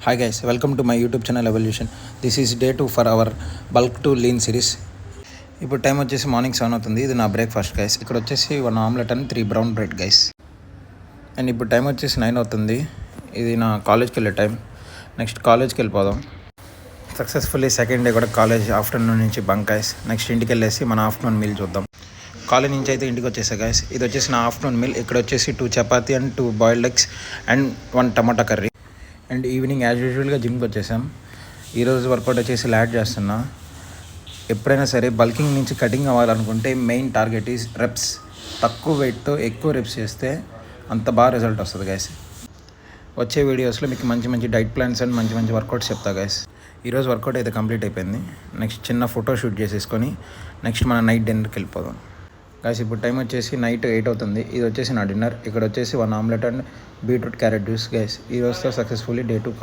Hi guys, welcome to my YouTube channel Evolution. This is day 2 for our bulk to lean series. ఇప్పుడు time వచ్చేసి morning 7 అవుతుంది. ఇది నా breakfast guys. ఇక్కడ వచ్చేసి 1 omelette and 3 brown bread guys. And ఇప్పుడు time వచ్చేసి 9 అవుతుంది. ఇది నా కాలేజ్కి వెళ్ళే టైం. నెక్స్ట్ కాలేజ్కి వెళ్ళిపోదాం. సక్సెస్ఫుల్లీ సెకండ్ డే కూడా కాలేజ్ ఆఫ్టర్నూన్ నుంచి బంక్ గైస్. నెక్స్ట్ ఇంటికి వెళ్ళేసి మన ఆఫ్టర్నూన్ మీల్ చూద్దాం. కాలేజ్ నుంచి అయితే ఇంటికి వచ్చేసా గైస్. ఇది వచ్చేసి నా ఆఫ్టర్నూన్ మీల్. ఇక్కడ వచ్చేసి 2 chapati and 2 boiled eggs and 1 tomato curry. And evening as యూజువల్గా జిమ్కి వచ్చేసాం. ఈరోజు వర్కౌట్ వచ్చేసి ల్యాట్ చేస్తున్నా. ఎప్పుడైనా సరే బల్కింగ్ నుంచి కటింగ్ అవ్వాలనుకుంటే మెయిన్ టార్గెట్ ఈజ్ రెప్స్. తక్కువ వెయిట్తో ఎక్కువ రెప్స్ చేస్తే అంత బాగా రిజల్ట్ వస్తుంది గైస్. వచ్చే వీడియోస్లో మీకు మంచి మంచి డైట్ ప్లాన్స్ అండ్ మంచి మంచి వర్కౌట్స్ చెప్తా గైస్. ఈరోజు వర్కౌట్ అయితే కంప్లీట్ అయిపోయింది. నెక్స్ట్ చిన్న ఫోటో షూట్ చేసేసుకొని నెక్స్ట్ మన నైట్ డిన్నర్కి వెళ్ళిపోదాం గైస్. ఇప్పుడు టైం వచ్చేసి నైట్ 8 అవుతుంది. ఇది వచ్చేసి నా డిన్నర్. ఇక్కడ వచ్చేసి 1 omelette and beetroot carrot juice guys. ఈ రోజుతో సక్సెస్ఫుల్లీ డే 2